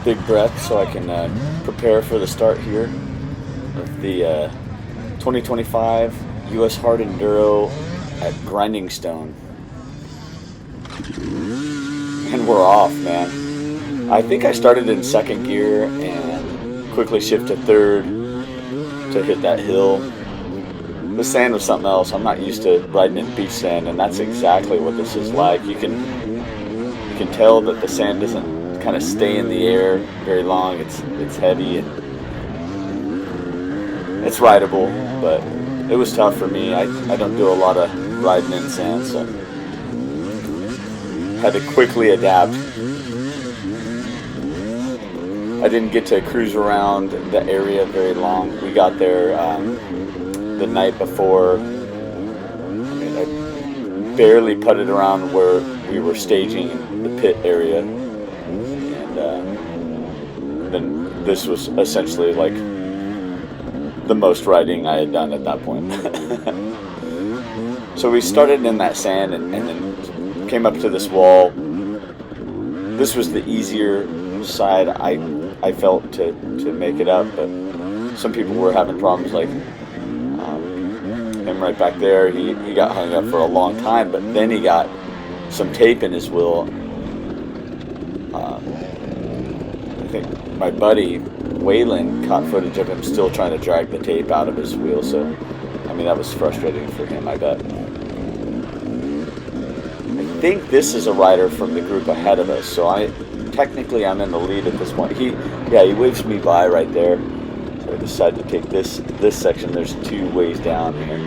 big breath so I can prepare for the start here of the 2025 US Hard Enduro at Grinding Stone. And we're off, man. I think I started in second gear and quickly shifted to third to hit that hill. The sand was something else. I'm not used to riding in beach sand, and that's exactly what this is like. You can tell that the sand doesn't kind of stay in the air very long. It's heavy and it's rideable, but it was tough for me. I don't do a lot of riding in sand, so had to quickly adapt. I didn't get to cruise around the area very long. We got there the night before. I mean, I barely putted around where we were staging the pit area, and then this was essentially like the most riding I had done at that point. So we started in that sand and then came up to this wall. This was the easier side I felt to make it up, but some people were having problems, like him right back there. He got hung up for a long time, but then he got some tape in his wheel. I think my buddy Waylon caught footage of him still trying to drag the tape out of his wheel, so I mean that was frustrating for him, I bet. I think this is a rider from the group ahead of us, so technically I'm in the lead at this point. He waves me by right there. So I decided to take this section. There's two ways down here.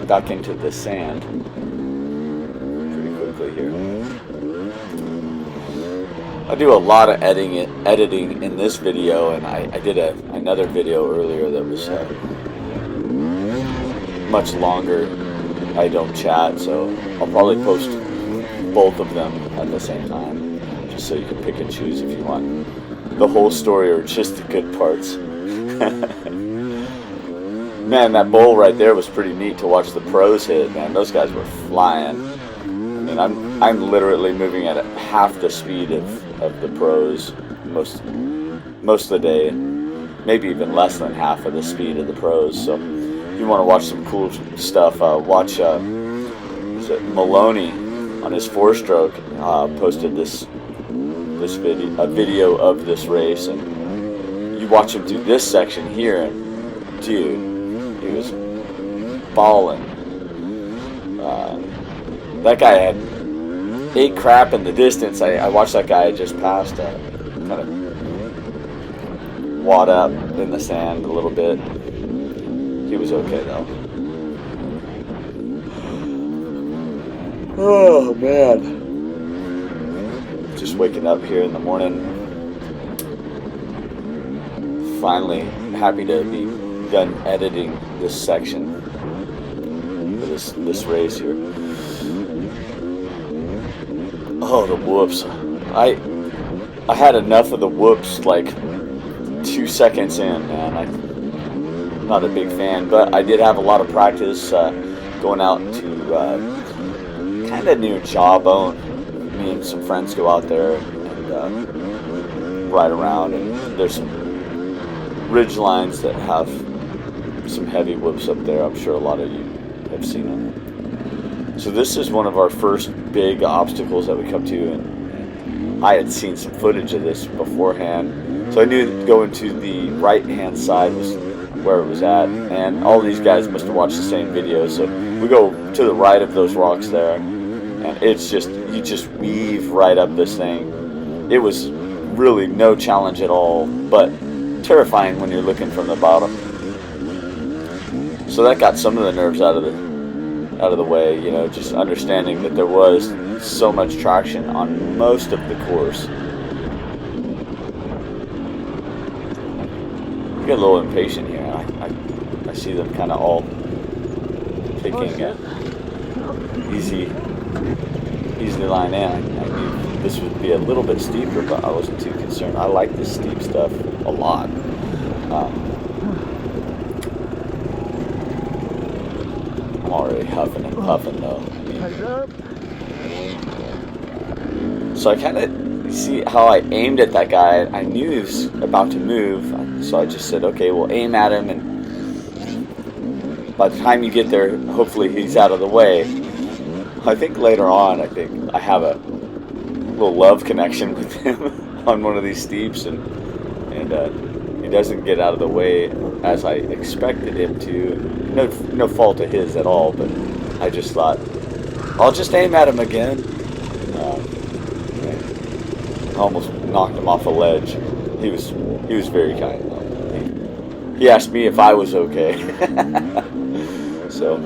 Back into the sand pretty quickly here. I do a lot of editing in this video, and I did another video earlier that was much longer. I don't chat, so I'll probably post both of them at the same time, just so you can pick and choose if you want the whole story or just the good parts. Man, that bowl right there was pretty neat to watch the pros hit, man. Those guys were flying. I mean, I'm literally moving at half the speed of the pros most of the day, maybe even less than half of the speed of the pros. So if you want to watch some cool stuff, watch Maloney on his 4-stroke posted this video of this race, and you watch him do this section here, and dude, he was balling. That guy had ate crap in the distance. I watched that guy just passed, kind of wad up in the sand a little bit. He was okay though. Oh man. Just waking up here in the morning. Finally happy to be done editing this section for this race here. Oh, the whoops. I had enough of the whoops like 2 seconds in, man. I'm not a big fan, but I did have a lot of practice going out to kind of near Jawbone. Me and some friends go out there and ride around, and there's some ridge lines that have some heavy whoops up there. I'm sure a lot of you have seen them. So this is one of our first big obstacles that we come to, and I had seen some footage of this beforehand, so I knew going to the right hand side was where it was at, and all these guys must have watched the same video. So we go to the right of those rocks there, and it's just, you just weave right up this thing. It was really no challenge at all, but terrifying when you're looking from the bottom. So that got some of the nerves out of the way, you know, just understanding that there was so much traction on most of the course. I get a little impatient here. I see them kind of all taking easy line in. I knew this would be a little bit steeper, but I wasn't too concerned. I like this steep stuff a lot. I'm already huffing and puffing though. So I kind of see how I aimed at that guy. I knew he was about to move, so I just said, okay, we'll aim at him, and by the time you get there, hopefully he's out of the way. I think later on, I think I have a little love connection with him on one of these steeps, and he doesn't get out of the way as I expected him to. No fault of his at all, but I just thought, I'll just aim at him again. I almost knocked him off a ledge. He was very kind though. He asked me if I was okay. So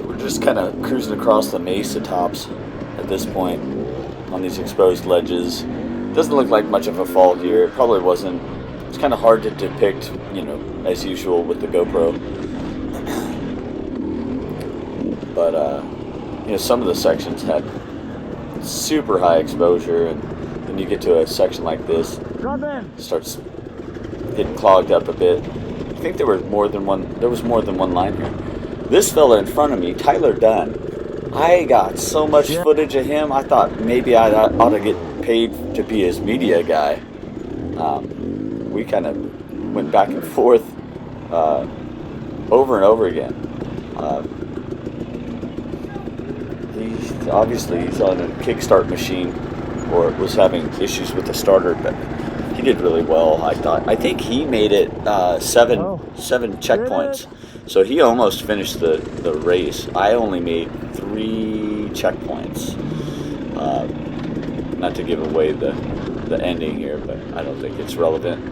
we're just kind of cruising across the Mesa tops at this point on these exposed ledges. Doesn't look like much of a fall here. It probably wasn't. It's kind of hard to depict, as usual with the GoPro. But, some of the sections had super high exposure, and then you get to a section like this, it starts getting clogged up a bit. I think there was more than one line here. This fella in front of me, Tyler Dunn, I got so much footage of him, I thought maybe I ought to get paid to be his media guy. We kind of went back and forth over and over again. He's on a kickstart machine, or was having issues with the starter, but he did really well. I think he made it seven checkpoints, so he almost finished the race. I only made 3 checkpoints. Not to give away the ending here, but I don't think it's relevant.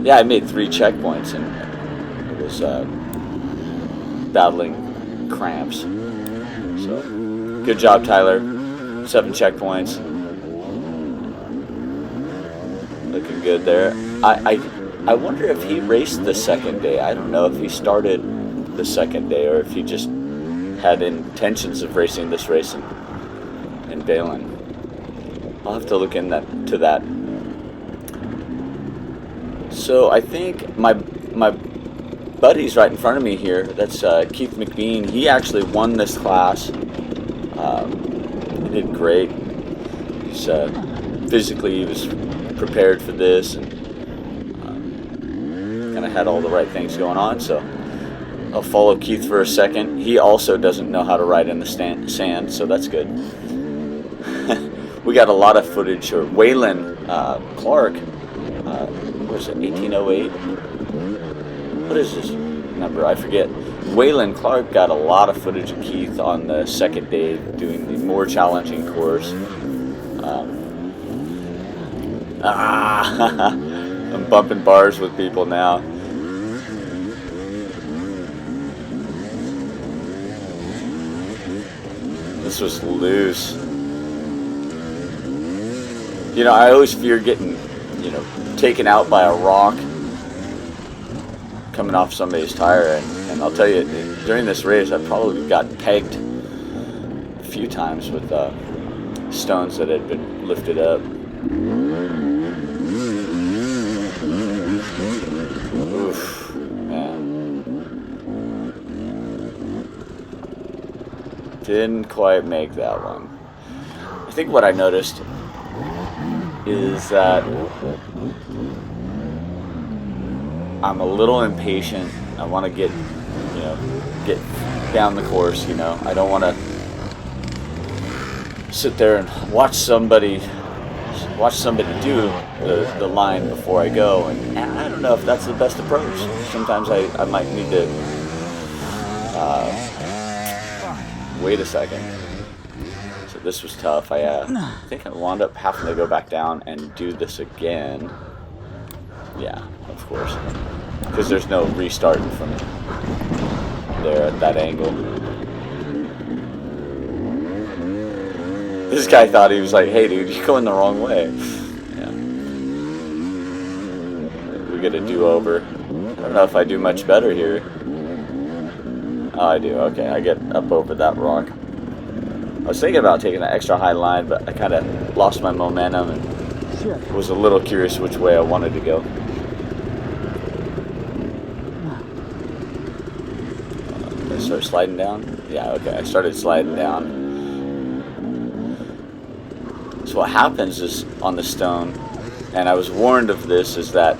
I made 3 checkpoints, and it was battling cramps. So, good job, Tyler. 7 checkpoints. Looking good there. I wonder if he raced the second day. I don't know if he started the second day, or if he just had intentions of racing this race and bailing. I'll have to look into that. So I think my buddy's right in front of me here. That's Keith McBean. He actually won this class. He did great. He's physically, he was prepared for this, and kind of had all the right things going on. So I'll follow Keith for a second. He also doesn't know how to ride in the sand, so that's good. We got a lot of footage. Or Waylon Clark, what is it, 1808? What is this number? I forget. Waylon Clark got a lot of footage of Keith on the second day doing the more challenging course. I'm bumping bars with people now. This was loose. I always fear getting, taken out by a rock coming off somebody's tire, and I'll tell you, during this race, I probably got pegged a few times with stones that had been lifted up. Oof, man. Didn't quite make that one. I think what I noticed is that I'm a little impatient. I want to get down the course. I don't want to sit there and watch somebody do the line before I go, and I don't know if that's the best approach. Sometimes I might need to wait a second. So this was tough. I think I wound up having to go back down and do this again. Yeah, of course, because there's no restarting from there at that angle. This guy thought, he was like, hey dude, you're going the wrong way. Yeah. We get a do-over. I don't know if I do much better here. Oh, I do. Okay, I get up over that rock. I was thinking about taking an extra high line, but I kind of lost my momentum and was a little curious which way I wanted to go. start sliding down? Yeah, okay, I started sliding down. So what happens is, on the stone, and I was warned of this, is that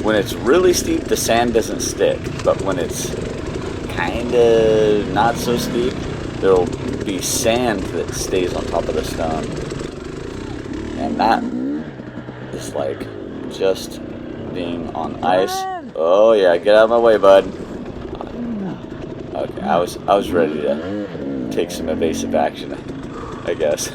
when it's really steep, the sand doesn't stick. But when it's kind of not so steep, there'll be sand that stays on top of the stone. And that is like just being on ice. Oh yeah, get out of my way, bud. Okay, I was ready to take some evasive action, I guess.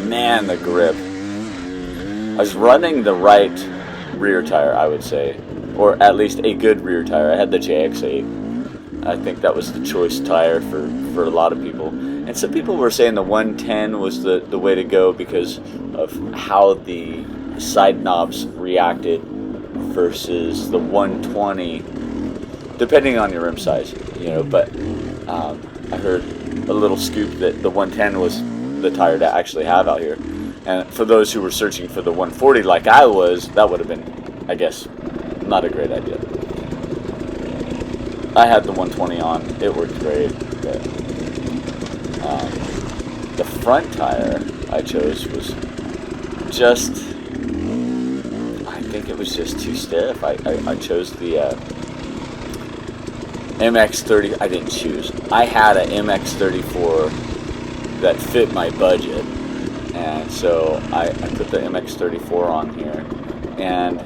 Man, the grip. I was running the right rear tire, I would say, or at least a good rear tire. I had the JX8. I think that was the choice tire for a lot of people. And some people were saying the 110 was the way to go because of how the side knobs reacted versus the 120, depending on your rim size, you know. But I heard a little scoop that the 110 was the tire to actually have out here. And for those who were searching for the 140 like I was, that would have been, I guess, not a great idea. I had the 120 on. It worked great. But, the front tire I chose was just, I think it was just too stiff. I chose the MX-30. I didn't choose. I had an MX-34 that fit my budget. And so I put the MX-34 on here, and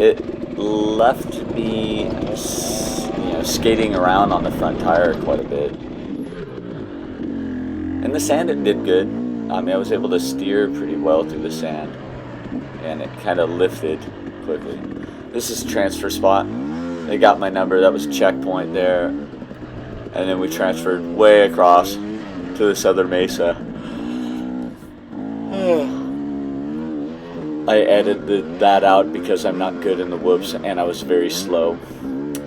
it left me, you know, skating around on the front tire quite a bit. And the sand, it did good. I mean, I was able to steer pretty well through the sand, and it kind of lifted quickly. This is transfer spot. They got my number. That was checkpoint there, and then we transferred way across to the southern Mesa. I edited that out because I'm not good in the whoops and I was very slow.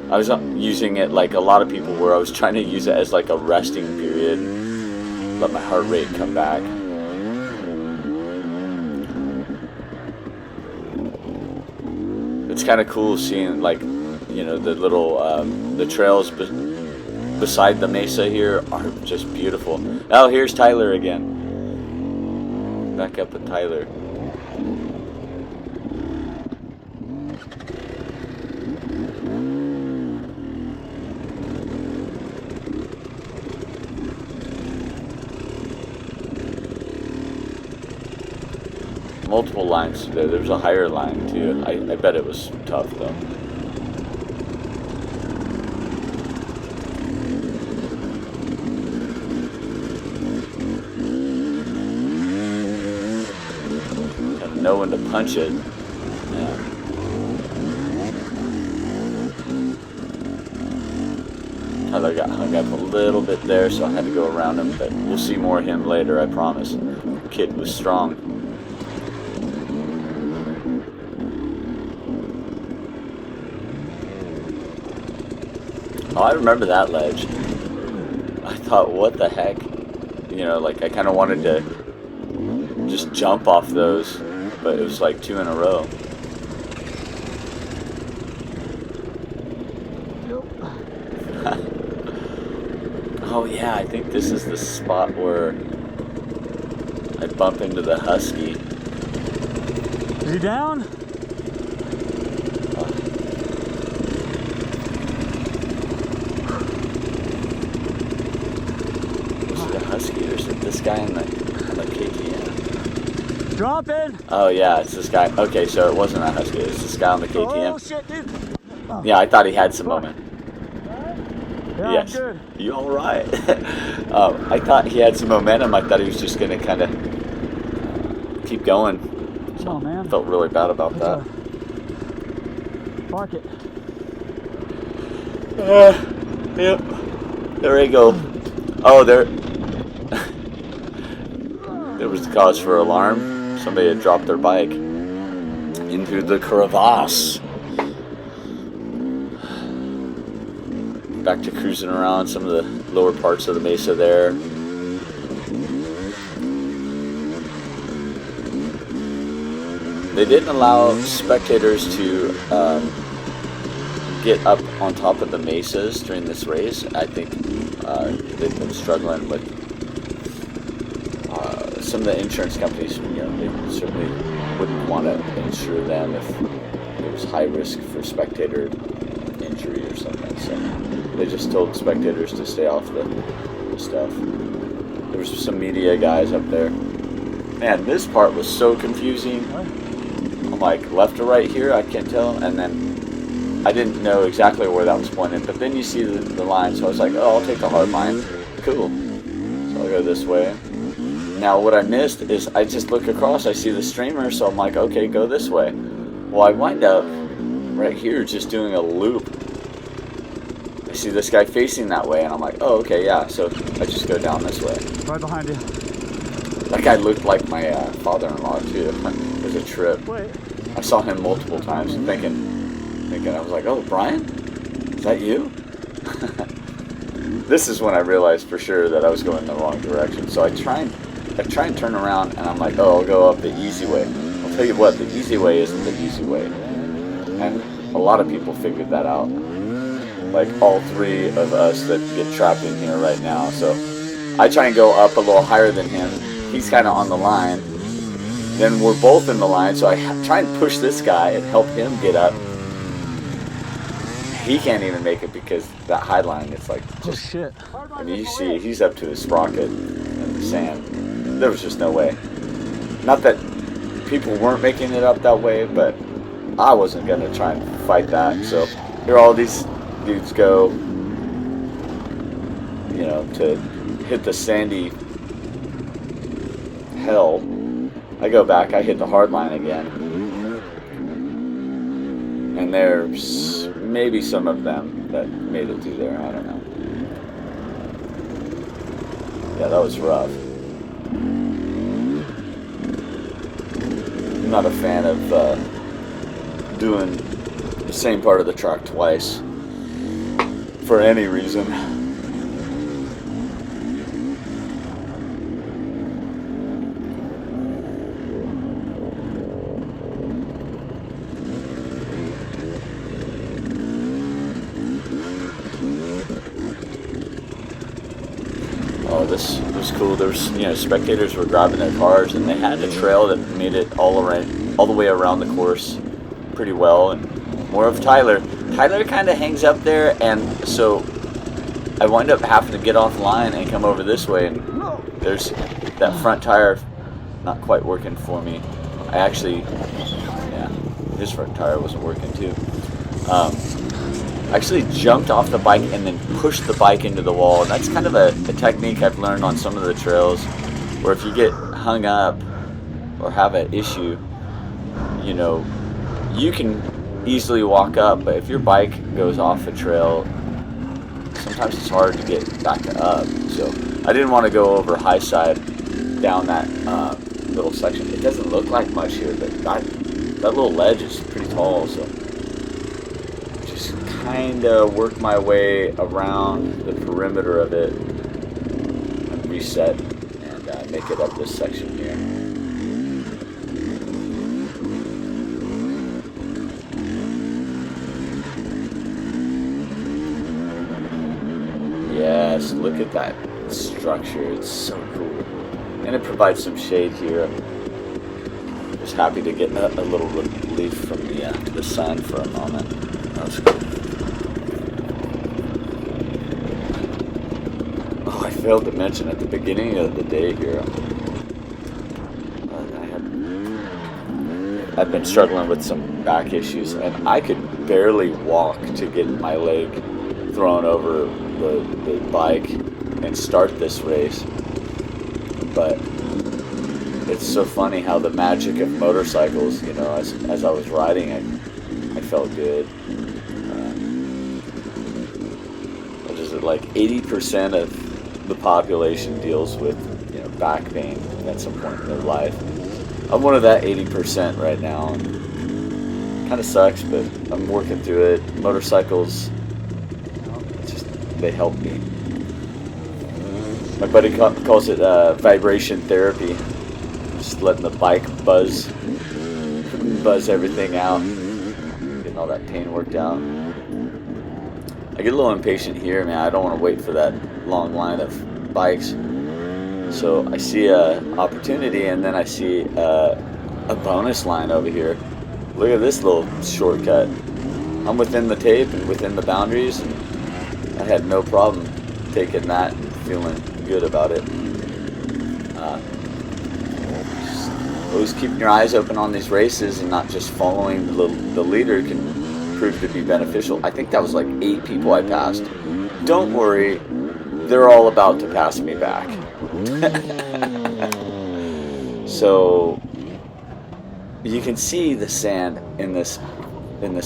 I was using it like a lot of people were. I was trying to use it as like a resting period, let my heart rate come back. It's kind of cool seeing, like, you know, the little the trails beside the Mesa here are just beautiful. Oh, here's Tyler again. Back up with Tyler. Multiple lines today. There's a higher line too. I bet it was tough though. Know when to punch it. Yeah. Tyler got hung up a little bit there, so I had to go around him, but we'll see more of him later, I promise. The kid was strong. Oh, I remember that ledge. I thought, what the heck? You know, like I kind of wanted to just jump off those, but it was like 2 in a row. Oh yeah, I think this is the spot where I bump into the Husky. Is he down? Husky, there's this guy on the KTM. Dropping! Oh yeah, it's this guy. Okay, so it wasn't a Husky, it's this guy on the KTM. Oh shit, dude! Yeah, I thought he had some moment. Yeah, Yes. good. You alright? I thought he had some momentum. I thought he was just going to kind of keep going. So Come on, man. I felt really bad about that. Park it. Yep. There we go. Oh, there was the cause for alarm. Somebody had dropped their bike into the crevasse. back to cruising around some of the lower parts of the Mesa there. They didn't allow spectators to get up on top of the mesas during this race. I think they've been struggling with some of the insurance companies. They certainly wouldn't want to insure them if it was high risk for spectator injury or something. So they just told spectators to stay off the stuff. There was some media guys up there. Man, this part was so confusing. I'm like, left or right here, I can't tell. And then I didn't know exactly where that was pointed, but then you see the line, so I was like, oh, I'll take the hard line. Cool. So I'll go this way. Now what I missed is I just look across, I see the streamer, so I'm like, okay, go this way. Well, I wind up right here just doing a loop. I see this guy facing that way, and I'm like, oh, okay, yeah, so I just go down this way. Right behind you. That guy looked like my father-in-law, too. It was a trip. Wait. I saw him multiple times, thinking, I was like, oh, Brian? Is that you? This is when I realized for sure that I was going the wrong direction. So I try and turn around, and I'm like, oh, I'll go up the easy way. I'll tell you what, the easy way isn't the easy way. And a lot of people figured that out. Like all three of us that get trapped in here right now. So I try and go up a little higher than him. He's kind of on the line. Then we're both in the line, so I try and push this guy and help him get up. He can't even make it because that high line, it's like just, oh shit. I mean, you see he's up to his sprocket in the sand. There was just no way. Not that people weren't making it up that way, but I wasn't going to try and fight that. So here all these dudes go, to hit the sandy hell. I go back, I hit the hard line again. And there's maybe some of them that made it through there, I don't know. Yeah, that was rough. I'm not a fan of doing the same part of the track twice for any reason. Oh, this was cool. There was, spectators were grabbing their cars, and they had a trail that made it all the way around the course pretty well. And more of Tyler. Tyler kind of hangs up there, and so I wind up having to get offline and come over this way, and there's that front tire not quite working for me. I actually, his front tire wasn't working too. I actually jumped off the bike and then pushed the bike into the wall. And that's kind of a technique I've learned on some of the trails, where if you get hung up or have an issue, you can easily walk up, but if your bike goes off a trail, sometimes it's hard to get back up. So I didn't want to go over high side down that little section. It doesn't look like much here, but that little ledge is pretty tall, so kind of work my way around the perimeter of it and reset and make it up this section here. Yes, look at that structure. It's so cool. And it provides some shade here. I'm just happy to get a little relief from the sun for a moment. That's cool. I failed to mention at the beginning of the day here, I've been struggling with some back issues, and I could barely walk to get my leg thrown over the bike and start this race. But it's so funny how the magic of motorcycles, as I was riding it, I felt good. What is it, like 80% of the population deals with back pain at some point in their life. I'm one of that 80% right now. Kind of sucks, but I'm working through it. Motorcycles, they help me. My buddy calls it vibration therapy. Just letting the bike buzz everything out, getting all that pain worked out. I get a little impatient here, man. I don't want to wait for that long line of bikes. So I see an opportunity, and then I see a bonus line over here. Look at this little shortcut. I'm within the tape and within the boundaries, and I had no problem taking that and feeling good about it. Always keeping your eyes open on these races and not just following the leader can prove to be beneficial. I think that was like 8 people I passed. Don't worry, they're all about to pass me back. So you can see the sand in this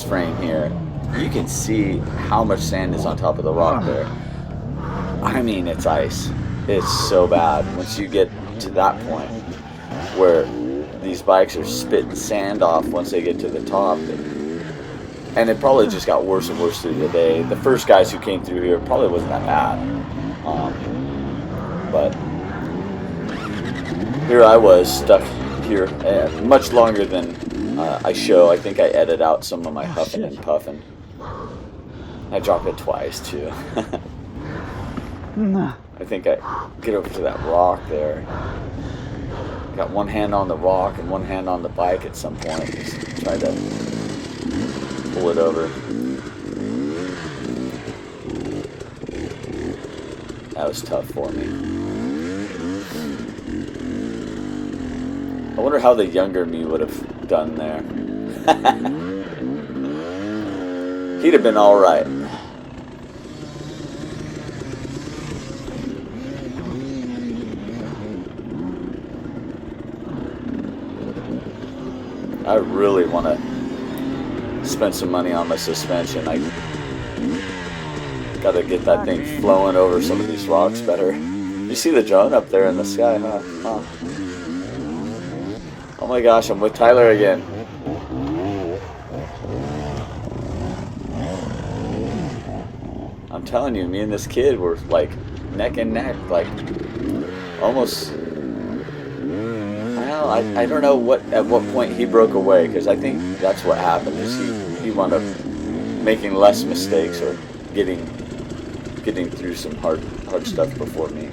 frame here. You can see how much sand is on top of the rock there. I mean, it's ice. It's so bad once you get to that point where these bikes are spitting sand off once they get to the top. And it probably just got worse and worse through the day. The first guys who came through here probably wasn't that bad. But here I was stuck here much longer than I show. I think I edit out some of my huffing and puffing. I dropped it twice too. I think I get over to that rock there. Got one hand on the rock and one hand on the bike at some point. Just tried to pull it over. That was tough for me. I wonder how the younger me would have done there. He'd have been alright. I really want to spend some money on my suspension. I gotta get that thing flowing over some of these rocks better. You see the drone up there in the sky, huh? Oh my gosh, I'm with Tyler again. I'm telling you, me and this kid were like neck and neck, like almost. Well, I don't know at what point he broke away, because I think that's what happened. Is he wound up making less mistakes or getting through some hard stuff before me.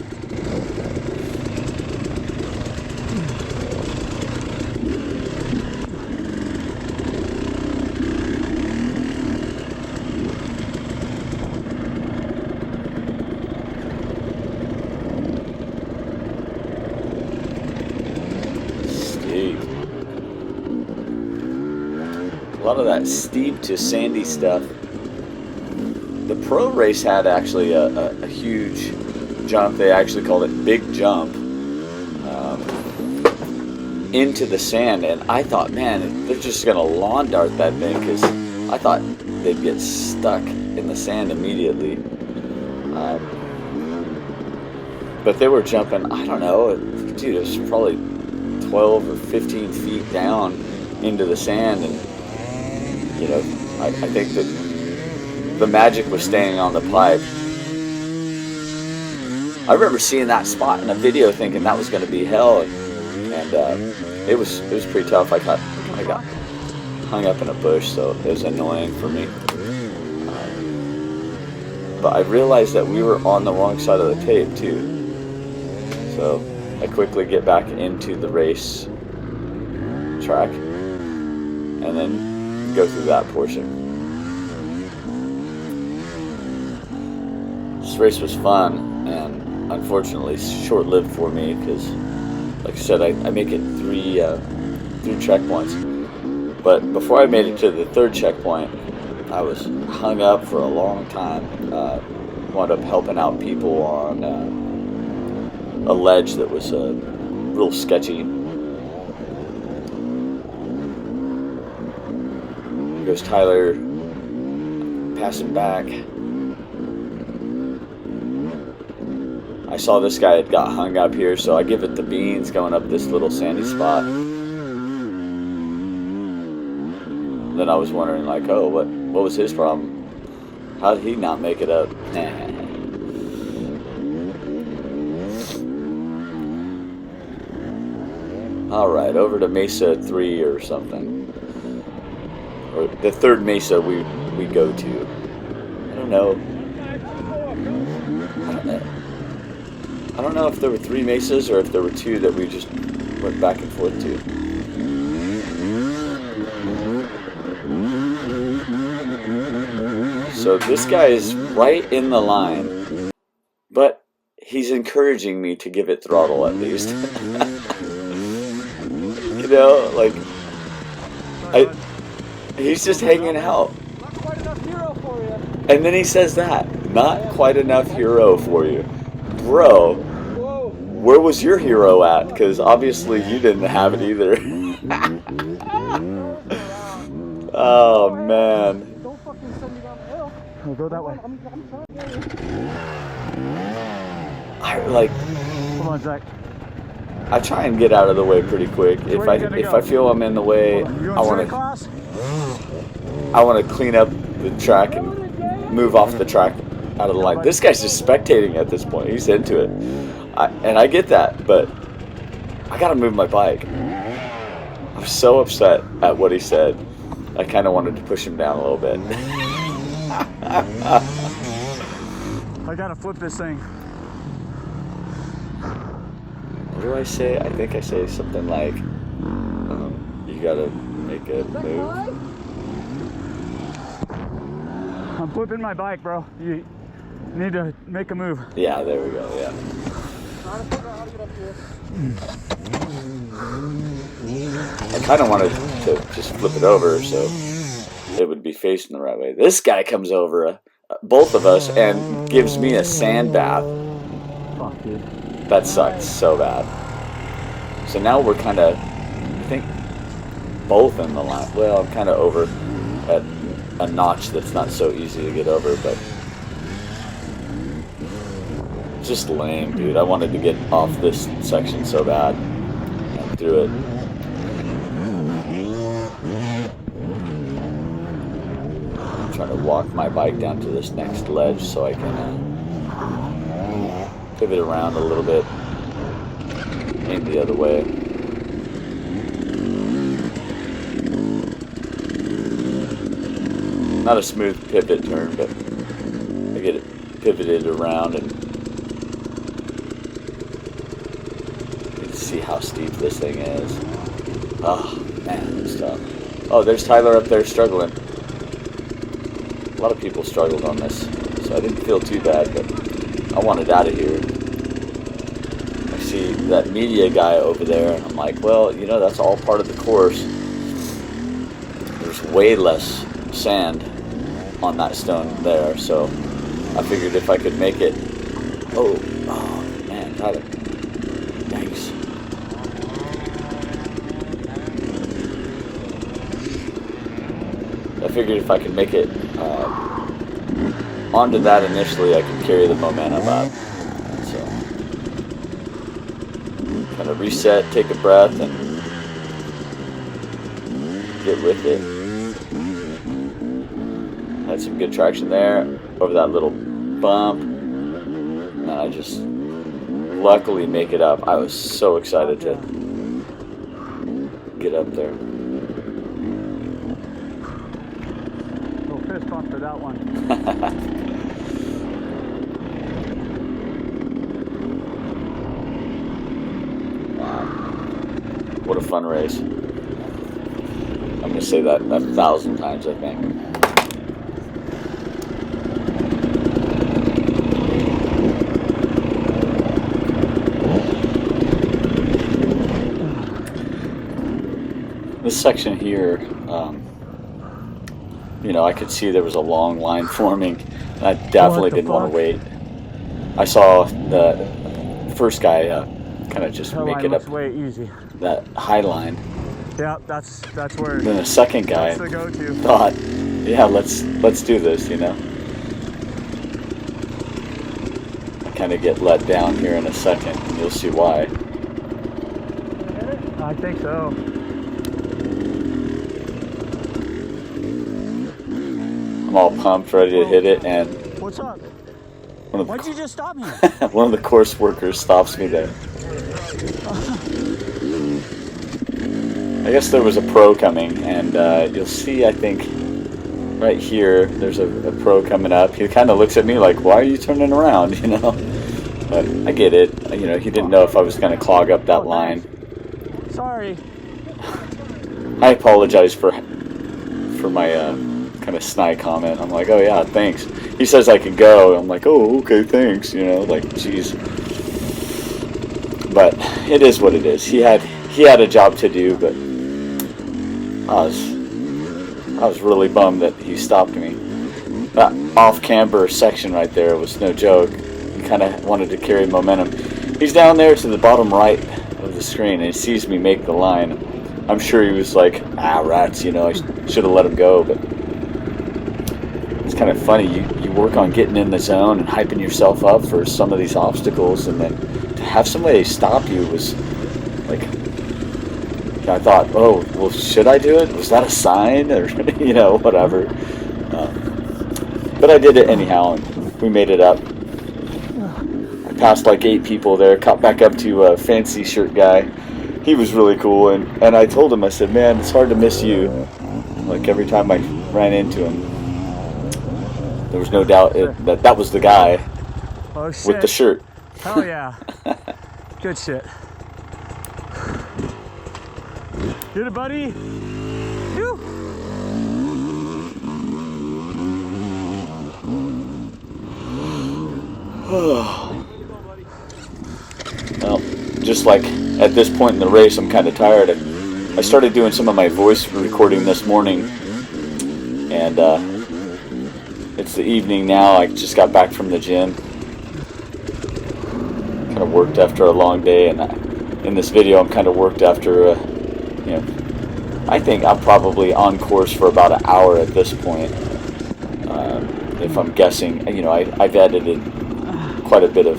A lot of that steep to sandy stuff. The pro race had actually a huge jump. They actually called it Big Jump into the sand, and I thought, man, they're just gonna lawn dart that thing, because I thought they'd get stuck in the sand immediately. But they were jumping, I don't know, dude, it was probably 12 or 15 feet down into the sand, and you know, I think that the magic was staying on the pipe. I remember seeing that spot in a video, thinking that was going to be hell, and it was pretty tough. I got hung up in a bush, so it was annoying for me. But I realized that we were on the wrong side of the tape too, so I quickly get back into the race track, and then go through that portion. This race was fun, and unfortunately short-lived for me, because, like I said, I make it through checkpoints. But before I made it to the 3rd checkpoint, I was hung up for a long time. Wound up helping out people on a ledge that was real sketchy. Goes Tyler, passing back. I saw this guy had got hung up here, so I give it the beans going up this little sandy spot. Then I was wondering, like, oh, what was his problem? How did he not make it up? Alright, over to Mesa 3 or something. Or the third Mesa we go to. I don't know. I don't know if there were 3 Mesas or if there were 2 that we just went back and forth to. So this guy is right in the line, but he's encouraging me to give it throttle at least. You know, like, he's just hanging out. Not quite enough hero for you. And then he says that, not quite enough hero for you. Bro, where was your hero at? Because obviously you didn't have it either. Oh, man. Don't fucking send me down the hill. I'll go that way. I'm trying. Come on, Zach. I try and get out of the way pretty quick. If I feel I'm in the way, I want to clean up the track and move off the track out of the line. This guy's just spectating at this point. He's into it. And I get that, but I gotta move my bike. I'm so upset at what he said. I kind of wanted to push him down a little bit. I gotta flip this thing. What do I say? I think I say something like, you gotta make a move. I'm flipping my bike, bro. You need to make a move. Yeah, there we go, yeah. I kind of wanted to just flip it over so it would be facing the right way. This guy comes over, both of us, and gives me a sand bath. Fuck, dude. That sucked so bad. So now we're kind of, I think, both in the line. Well, I'm kind of over at a notch that's not so easy to get over, but just lame, dude. I wanted to get off this section so bad and through it. I'm trying to walk my bike down to this next ledge so I can pivot around a little bit, aim the other way. Not a smooth pivot turn, but I get it pivoted around and you can see how steep this thing is. Oh man, it's tough. Oh, there's Tyler up there struggling. A lot of people struggled on this, so I didn't feel too bad, but I wanted out of here. I see that media guy over there, and I'm like, well, you know, that's all part of the course. There's way less sand on that stone there, so I figured if I could make it. Oh man, Tyler. Thanks. I figured if I could make it onto that initially, I could carry the momentum up. So, kind of reset, take a breath, and get with it. Had some good traction there over that little bump, and I just luckily make it up. I was so excited to get up there. Little fist bump for that one. Wow, what a fun race! I'm gonna say that 1,000 times, I think. This section here, you know, I could see there was a long line forming, and I definitely didn't want to wait. I saw the first guy kind of just make it up way easy. that high line. Yeah, that's where. Then the second guy That's the go-to. thought, yeah, let's do this, you know. I kind of get let down here in a second, and you'll see why. I think so. I'm all pumped, ready to hit it, and What's up? Why'd you just stop me? one of the course workers stops me there. I guess there was a pro coming, and you'll see, I think, right here, there's a pro coming up. He kind of looks at me like, why are you turning around, you know? But I get it. You know, he didn't know if I was going to clog up that line. Sorry. I apologize for my kind of snide comment. I'm like, oh yeah, thanks. He says I can go. I'm like, oh, okay, thanks. You know, like, geez. But it is what it is. He had a job to do, but I was really bummed that he stopped me. That off-camber section right there was no joke. He kind of wanted to carry momentum. He's down there to the bottom right of the screen, and he sees me make the line. I'm sure he was like, ah, rats, you know, I should have let him go, but it's kind of funny. You work on getting in the zone and hyping yourself up for some of these obstacles, and then to have somebody stop you was like, I thought, oh, well, should I do it? Was that a sign? Or, you know, whatever. But I did it anyhow, and we made it up. I passed like 8 people there, caught back up to a fancy shirt guy. He was really cool, and I told him, I said, man, it's hard to miss you. Like, every time I ran into him, there was no doubt that was the guy with the shirt. Hell yeah. Good shit. Get it, buddy. Whew. Well, just like at this point in the race, I'm kind of tired. I started doing some of my voice recording this morning, and it's the evening now. I just got back from the gym. Kind of worked after a long day, and in this video, I'm kind of worked after, you know, I think I'm probably on course for about an hour at this point. If I'm guessing, you know, I've edited quite a bit of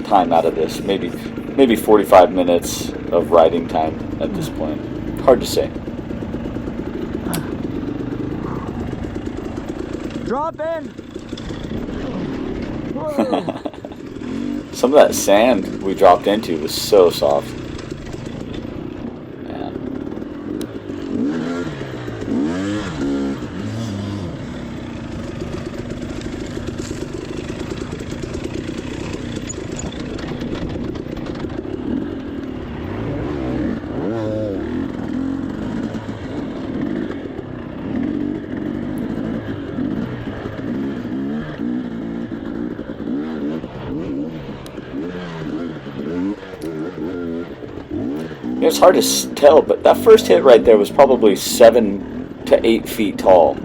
time out of this, maybe 45 minutes of riding time at this point. Hard to say. Drop in. Some of that sand we dropped into was so soft. Man. It's hard to tell, but that first hit right there was probably 7 to 8 feet tall.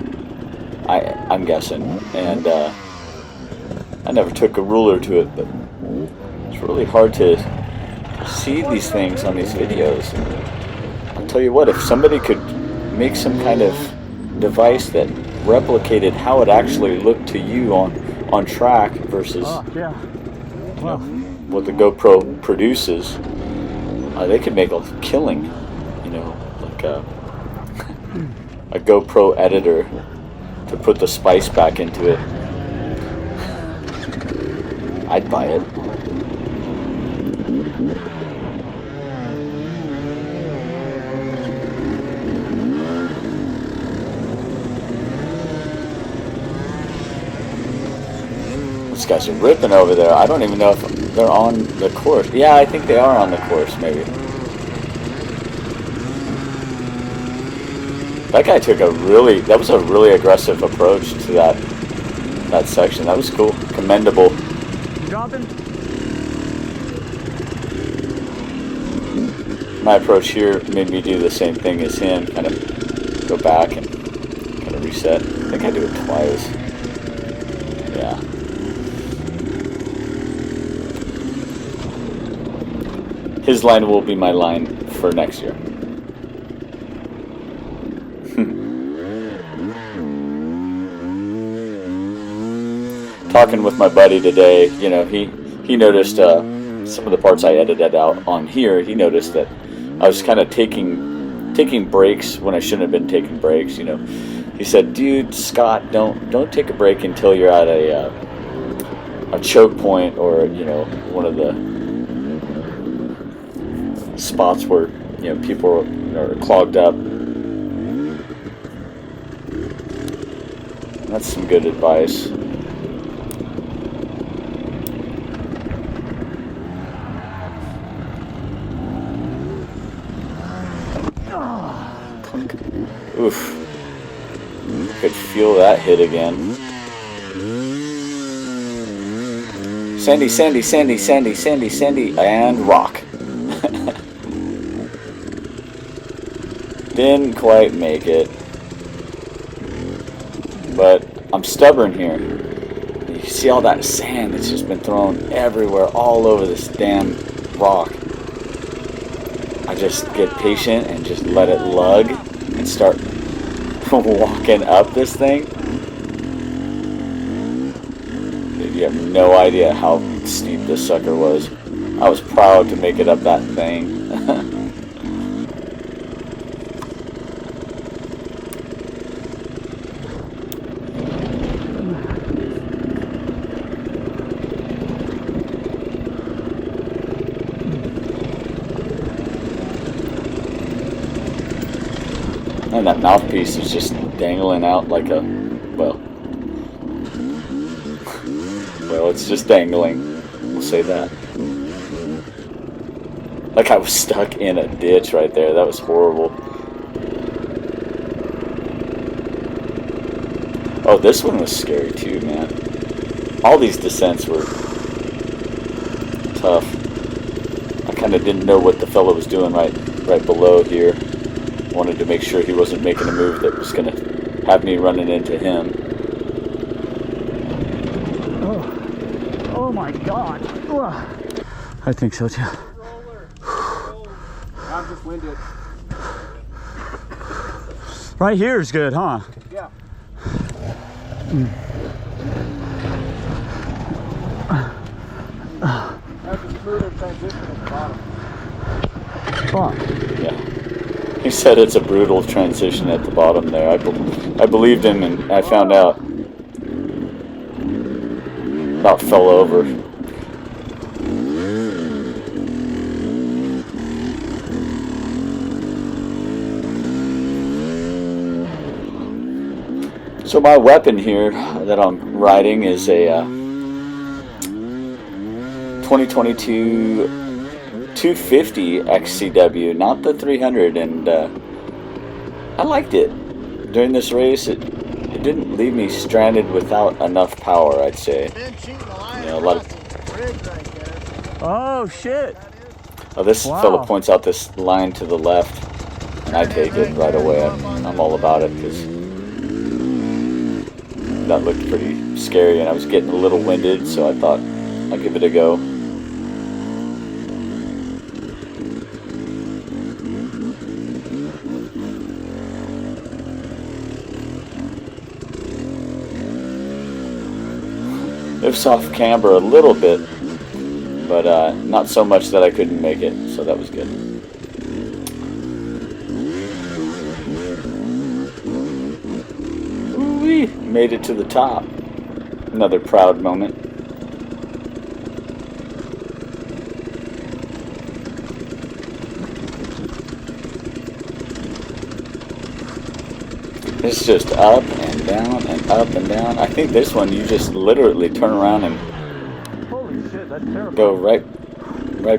I'm guessing, and I never took a ruler to it, but it's really hard to see these things on these videos. I'll tell you what, if somebody could make some kind of device that replicated how it actually looked to you on track versus what the GoPro produces, they could make a killing, you know, like a GoPro editor to put the spice back into it. I'd buy it. These guys are ripping over there. I don't even know if they're on the course. Yeah, I think they are on the course, maybe. That guy took that was a really aggressive approach to that section. That was cool. Commendable. You dropping? My approach here made me do the same thing as him, kind of go back and kind of reset. I think I do it twice. Yeah. His line will be my line for next year. Talking with my buddy today, you know, he noticed some of the parts I edited out on here. He noticed that I was kind of taking breaks when I shouldn't have been taking breaks. You know, he said, "Dude, Scott, don't take a break until you're at a choke point or, you know, one of the spots where you know, people are clogged up. That's some good advice. Oof. Could feel that hit again. Sandy, sandy, sandy, sandy, sandy, sandy, and rock. Didn't quite make it. But I'm stubborn here. You see all that sand that's just been thrown everywhere, all over this damn rock. I just get patient and just let it lug and start walking up this thing. Dude, you have no idea how steep this sucker was. I was proud to make it up that thing. And that mouthpiece is just dangling out like a, well, it's just dangling. We'll say that. Like I was stuck in a ditch right there. That was horrible. Oh, this one was scary too, man. All these descents were tough. I kind of didn't know what the fellow was doing right below here. Wanted to make sure he wasn't making a move that was going to have me running into him. Oh my God. I think so too. I'm just winded. Right here is good, huh? Yeah. That's a smoother transition at the bottom. Fuck. Yeah. He said it's a brutal transition at the bottom there. I believed him, and I found out. About fell over. So my weapon here that I'm riding is a 2022 250 XCW, not the 300, and I liked it. During this race, it didn't leave me stranded without enough power, I'd say. You know, a lot of. Oh shit. Oh, this fellow points out this line to the left, and I take it right away. I'm all about it because that looked pretty scary, and I was getting a little winded, so I thought I'll give it a go. Lifts off camber a little bit, but not so much that I couldn't make it, so that was good. Ooh-wee, made it to the top. Another proud moment. It's just up and down and up and down. I think this one you just literally turn around and Holy shit, that's terrible. go right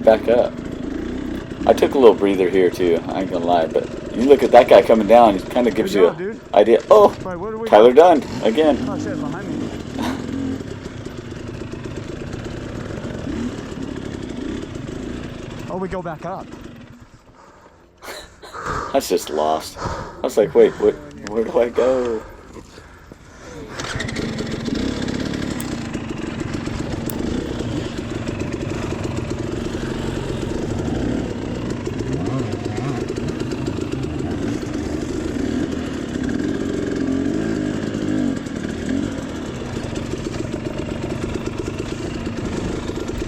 back up. I took a little breather here too, I ain't gonna lie, but you look at that guy coming down, it kind of gives you an idea. Oh, Wait, what are we Tyler Dunn again. Oh shit, behind me. Oh, we go back up. I was just lost. I was like, wait, where do I go?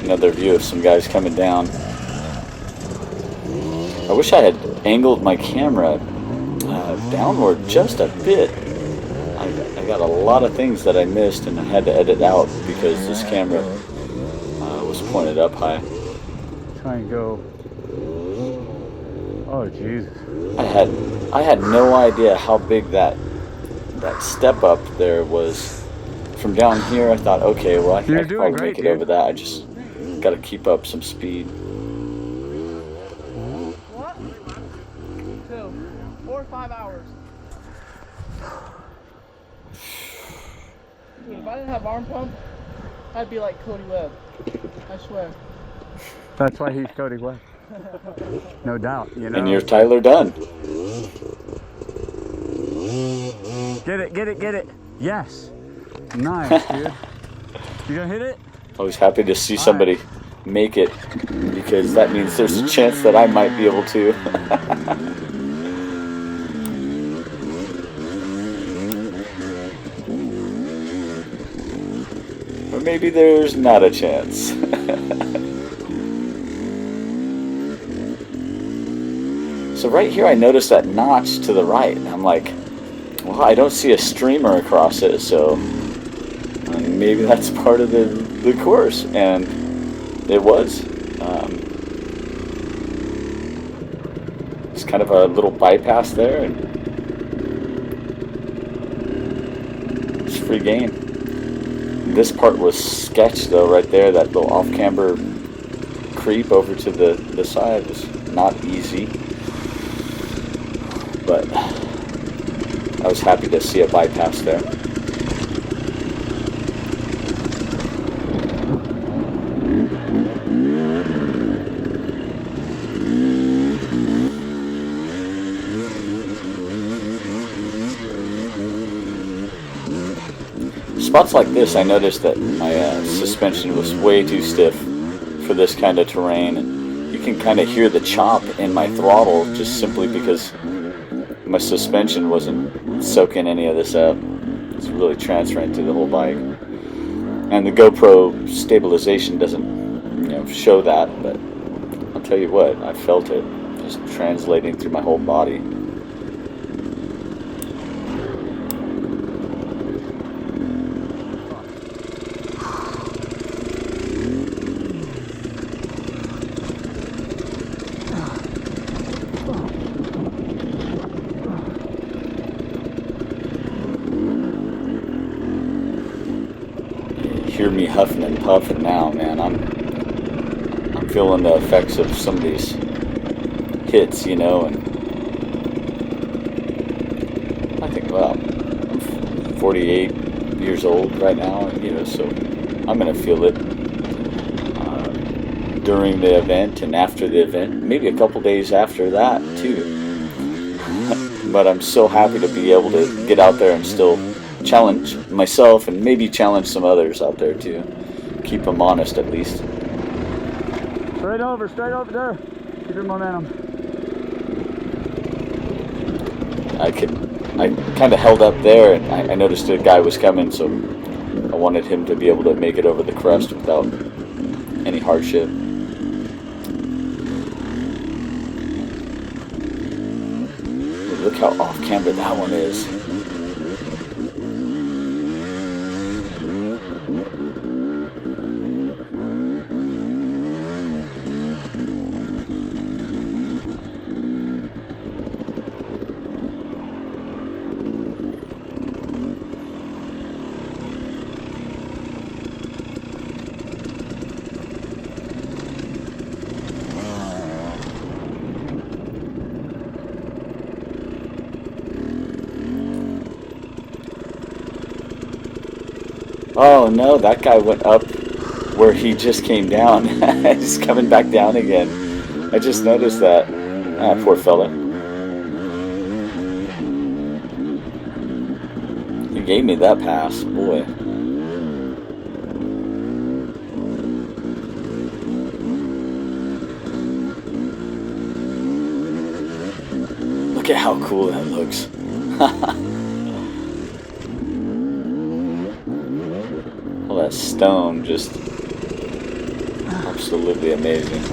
Another view of some guys coming down. I wish I had angled my camera downward just a bit. I got a lot of things that I missed and I had to edit out because this camera was pointed up high. Try and go. Oh, Oh, Jesus. I had no idea how big that step up there was. From down here, I thought, okay, well, I You're could doing probably great, make it dude. over that. I just got to keep up some speed. What? 2, 4 or 5 hours. Dude, if I didn't have arm pump, I'd be like Cody Webb. I swear. That's why he's Cody Webb. No doubt, you know. And you're Tyler Dunn. Get it, get it, get it. Yes. Nice, dude. You gonna hit it? Always happy to see somebody make it, because that means there's a chance that I might be able to. Or maybe there's not a chance. So right here I noticed that notch to the right, and I'm like, well, I don't see a streamer across it, so maybe that's part of the course, and it was. It's kind of a little bypass there, and it's free game. This part was sketched though, right there. That little off-camber creep over to the side was not easy, but I was happy to see a bypass there. Spots like this, I noticed that my suspension was way too stiff for this kind of terrain, and you can kind of hear the chop in my throttle just simply because my suspension wasn't soaking any of this up. It's really transferring to the whole bike, and the GoPro stabilization doesn't, show that. But I'll tell you what, I felt it just translating through my whole body. Hear me huffing and puffing now, man. I'm feeling the effects of some of these hits, and I think, well, I'm 48 years old right now, so I'm gonna feel it during the event and after the event, maybe a couple days after that too. But I'm so happy to be able to get out there and still challenge myself and maybe challenge some others out there too. Keep them honest at least. Straight over there. Keep your momentum. I kind of held up there, and I noticed a guy was coming, so I wanted him to be able to make it over the crest without any hardship. Look how off-camber that one is. Oh no, that guy went up where he just came down. He's coming back down again. I just noticed that. Ah, poor fella. He gave me that pass, boy. Look at how cool that looks. All that stone, just absolutely amazing.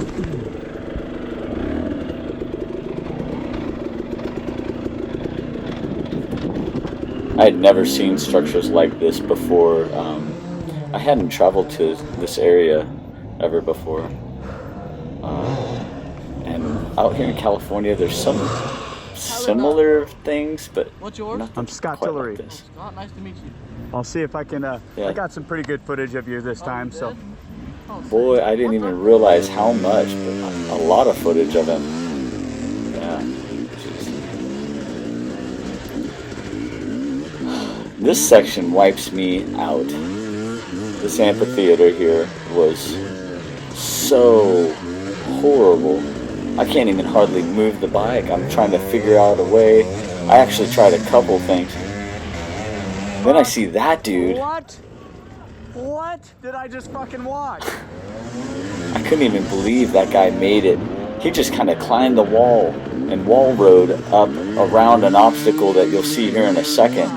I had never seen structures like this before. I hadn't traveled to this area ever before. And out here in California, there's some similar things, but What's yours? nothing I'm Scott quite Tillery. like this. Scott, nice to meet you. I'll see if I can. Yeah. I got some pretty good footage of you this time, so. Boy, I didn't even realize how much, but a lot of footage of him. Yeah. Jeez. This section wipes me out. This amphitheater here was so horrible. I can't even hardly move the bike. I'm trying to figure out a way. I actually tried a couple things. Then I see that dude. What? What did I just fucking watch? I couldn't even believe that guy made it. He just kind of climbed the wall and wall rode up around an obstacle that you'll see here in a second.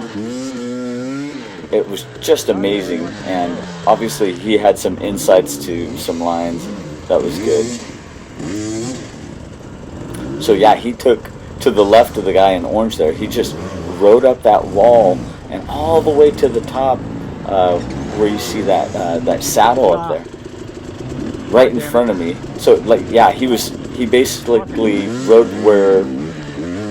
It was just amazing, and obviously he had some insights to some lines. That was good. So yeah, he took to the left of the guy in orange there. He just rode up that wall and all the way to the top where you see that saddle up there, right in front of me. So like, yeah, he basically rode where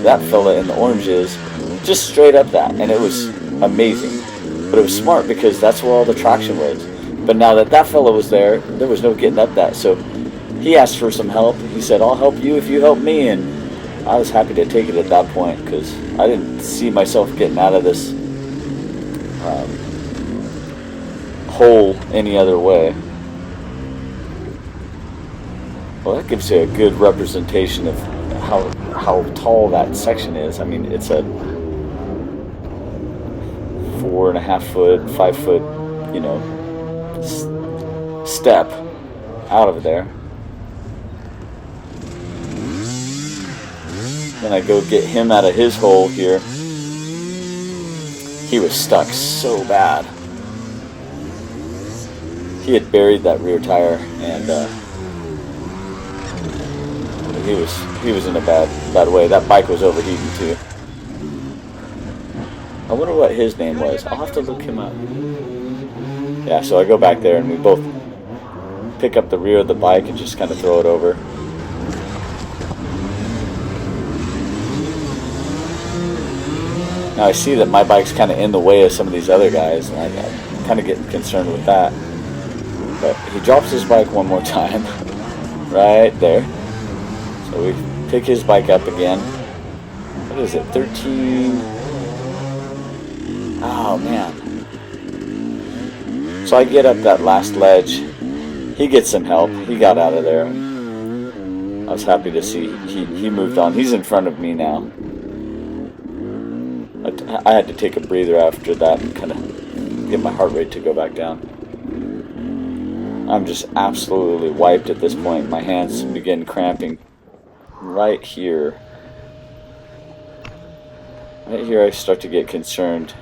that fella in the orange is, just straight up that, and it was amazing. But it was smart because that's where all the traction was. But now that that fella was there was no getting up that. So he asked for some help. He said, "I'll help you if you help me," and I was happy to take it at that point because I didn't see myself getting out of this hole any other way. Well, that gives you a good representation of how tall that section is. I mean, it's a 4.5 foot, 5 foot, you know, step out of there. Then I go get him out of his hole here. He was stuck so bad. He had buried that rear tire, and he was in a bad way. That bike was overheating too. I wonder what his name was. I'll have to look him up. Yeah, so I go back there and we both pick up the rear of the bike and just kind of throw it over. Now I see that my bike's kind of in the way of some of these other guys, and I'm kind of getting concerned with that. But he drops his bike one more time, right there. So we pick his bike up again. What is it, 13? Oh man. So I get up that last ledge. He gets some help. He got out of there. I was happy to see he moved on. He's in front of me now. I had to take a breather after that and kind of get my heart rate to go back down. I'm just absolutely wiped at this point. My hands begin cramping right here. Right here I start to get concerned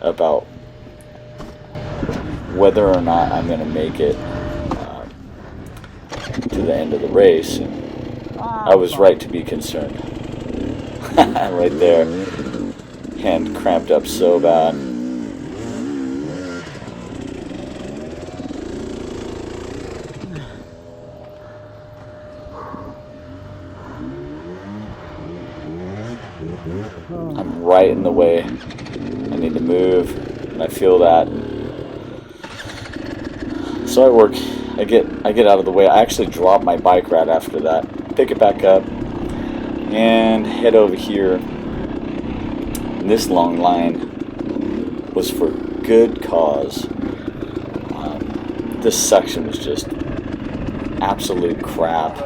about whether or not I'm going to make it to the end of the race. And I was right to be concerned. Right there. Hand cramped up so bad. I'm right in the way. I need to move, and I feel that. So I get out of the way. I actually drop my bike right after that, pick it back up, and head over here. And this long line was for good cause. This section was just absolute crap.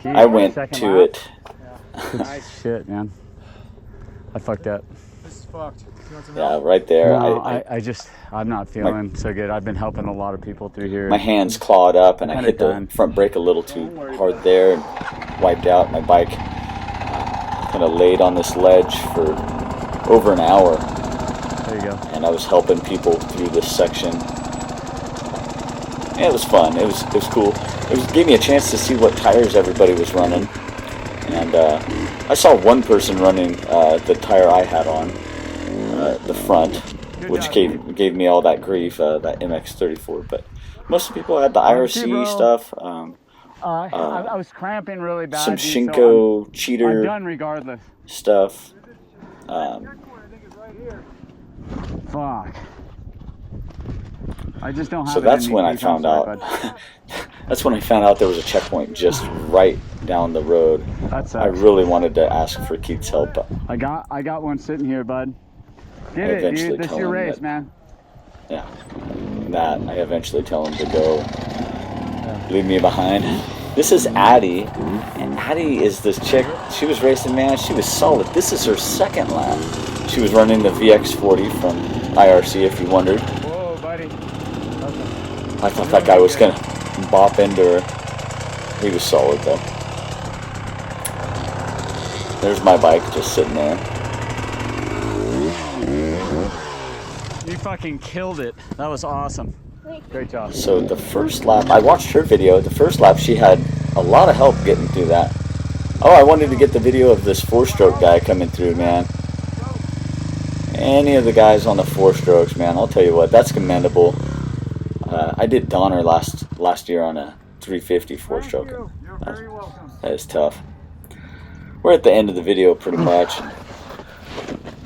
I went to it. Nice shit, man. I fucked up. This is fucked. Yeah, right there. No, I'm not feeling so good. I've been helping a lot of people through here. My hands clawed up, and I hit the front brake a little too hard there, and wiped out my bike. Kind of laid on this ledge for over an hour. There you go. And I was helping people through this section. Yeah, it was fun. It was cool. It gave me a chance to see what tires everybody was running. And I saw one person running the tire I had on, the front, which gave me all that grief, that MX-34. But most of the people had the IRC stuff, I was cramping really bad. some dude, so Shinko I'm cheater done regardless. stuff. Fuck. I just don't have So it that's in me, when I Keith, I'm found sorry, out. bud. That's when I found out there was a checkpoint just right down the road. That sucks. I really wanted to ask for Keith's help, but I got one sitting here, bud. Get I it, eventually dude. This is tell your him race, that- man. yeah, that I eventually tell him to go leave me behind. This is Addie, and Addie is this chick. She was racing, man. She was solid. This is her second lap. She was running the VX40 from IRC, if you wondered. Whoa, buddy. Okay. I thought that guy was gonna bop into her. He was solid though. There's my bike just sitting there. You fucking killed it. That was awesome. Great job. So the first lap, I watched her video. The first lap, she had a lot of help getting through that. Oh, I wanted to get the video of this 4-stroke guy coming through, man. Any of the guys on the 4-strokes, man, I'll tell you what, that's commendable. I did Donner last year on a 350 4-stroke. You're very welcome. That is tough. We're at the end of the video pretty much.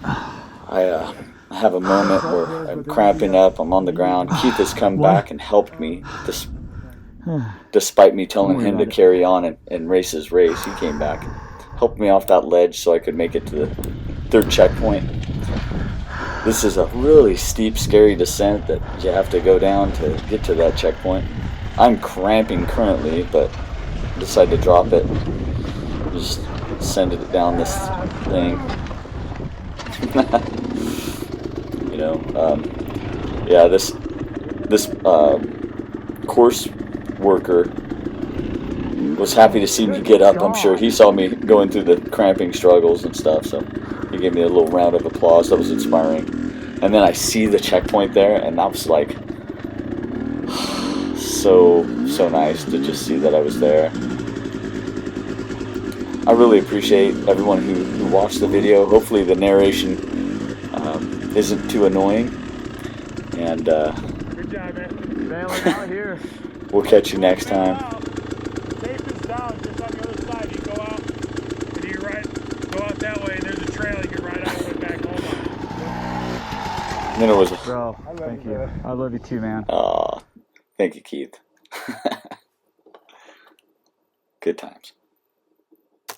I have a moment where I'm cramping up, I'm on the ground. Keith has come back and helped me, despite me telling him to carry on and race his race. He came back, helped me off that ledge so I could make it to the 3rd checkpoint. This is a really steep, scary descent that you have to go down to get to that checkpoint. I'm cramping currently, but decided to drop it. Just send it down this thing. You know, yeah, this course worker was happy to see me get up. I'm sure he saw me going through the cramping struggles and stuff, so he gave me a little round of applause. That was inspiring. And then I see the checkpoint there, and that was like so nice to just see that I was there. I really appreciate everyone who watched the video. Hopefully the narration isn't too annoying. And Good job, man. Bailing out here. we'll catch you next time. Safe and sound, just on the other side. You go out, and you go out that way, and there's a trail you can ride all the way back home on. And then it was, Bro, thank you. I love you too, man. thank you, Keith. Good times.